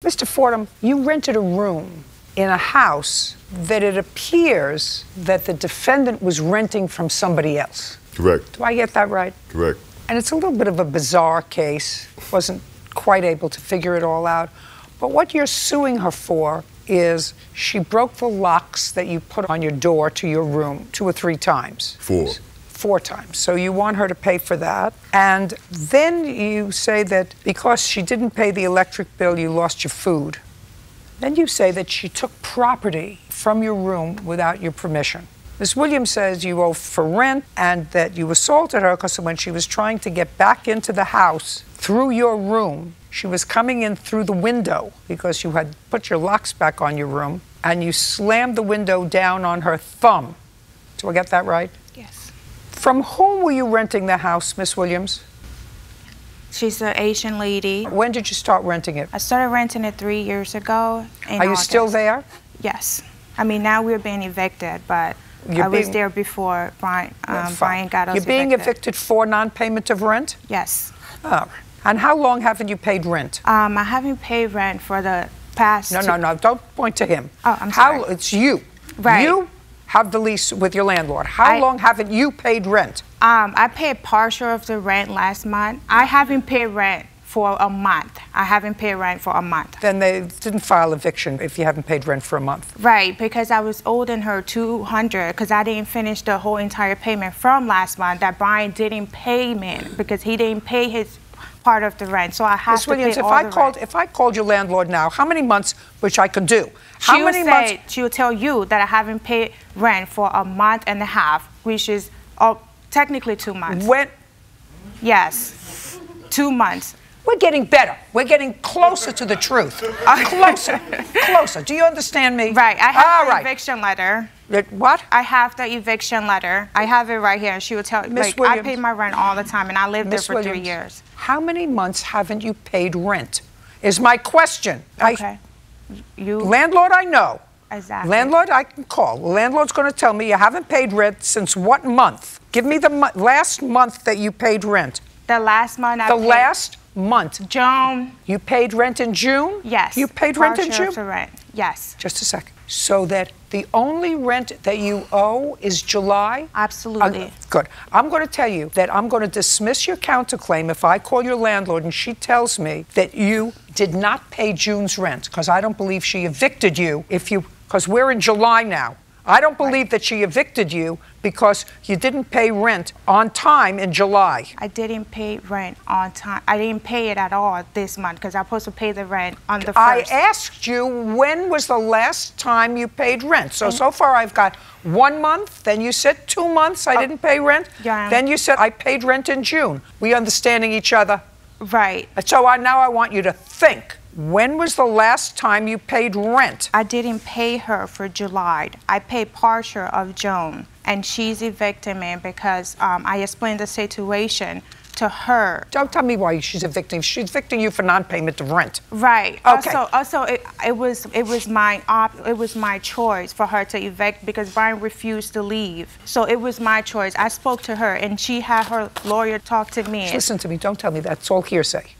Mr. Fordham, you rented a room in a house that it appears that the defendant was renting from somebody else. Correct. Do I get that right? Correct. And it's a little bit of a bizarre case. Wasn't quite able to figure it all out. But what you're suing her for is she broke the locks that you put on your door to your room 2 or 3 times. 4. 4 times. So you want her to pay for that. And then you say that because she didn't pay the electric bill, you lost your food. Then you say that she took property from your room without your permission. Ms. Williams says you owe for rent and that you assaulted her because when she was trying to get back into the house through your room, she was coming in through the window because you had put your locks back on your room and you slammed the window down on her thumb. Do I get that right? Yes. From whom were you renting the house, Miss Williams? She's an Asian lady. When did you start renting it? I started renting it 3 years ago in Are you August. still there? Yes. I mean, now we're being evicted, but I was there before Brian got us evicted. You're being evicted for non-payment of rent? Yes. Oh. And how long haven't you paid rent? I haven't paid rent for the past... No, don't point to him. Oh, I'm sorry. It's you. Right. You have the lease with your landlord. How long haven't you paid rent? I paid partial of the rent last month. I haven't paid rent for a month. I haven't paid rent for a month. Then they didn't file eviction if you haven't paid rent for a month. Right, because I was owing her $200 because I didn't finish the whole entire payment from last month that Brian didn't pay me because he didn't pay his part of the rent. So I have to pay all the rent. If I called your landlord now, how many months, which I could do? How many months? She'll tell you that I haven't paid rent for a month and a half, which is technically 2 months. When? Yes, 2 months. We're getting better. We're getting closer to the truth. Closer, closer. Do you understand me? Right. I have the eviction letter. What? I have the eviction letter. I have it right here. She will tell me. Like, I pay my rent all the time, and I lived there for 3 years. How many months haven't you paid rent? Is my question. Okay. Landlord, I know. Exactly. Landlord, I can call. The landlord's going to tell me you haven't paid rent since what month? Give me the last month that you paid rent. The last month I paid. The last month. June. You paid rent in June? Yes. You paid rent in June? Partial of the rent. Yes. Just a second. So that the only rent that you owe is July? Absolutely. Good. I'm going to tell you that I'm going to dismiss your counterclaim if I call your landlord and she tells me that you did not pay June's rent, because I don't believe she evicted you because we're in July now. I don't believe that she evicted you because you didn't pay rent on time in July. I didn't pay rent on time. I didn't pay it at all this month because I'm supposed to pay the rent on the 1st. I asked you when was the last time you paid rent. So far I've got 1 month, then you said 2 months I didn't pay rent. Yeah. Then you said I paid rent in June. We understanding each other? Right. So now I want you to think. When was the last time you paid rent? I didn't pay her for July. I paid partial of June, and she's evicting me because I explained the situation to her. Don't tell me why she's evicting. She's evicting you for non-payment of rent. Right. Okay. Also, it was my choice for her to evict because Brian refused to leave. So it was my choice. I spoke to her, and she had her lawyer talk to me. Listen to me. Don't tell me that. It's all hearsay.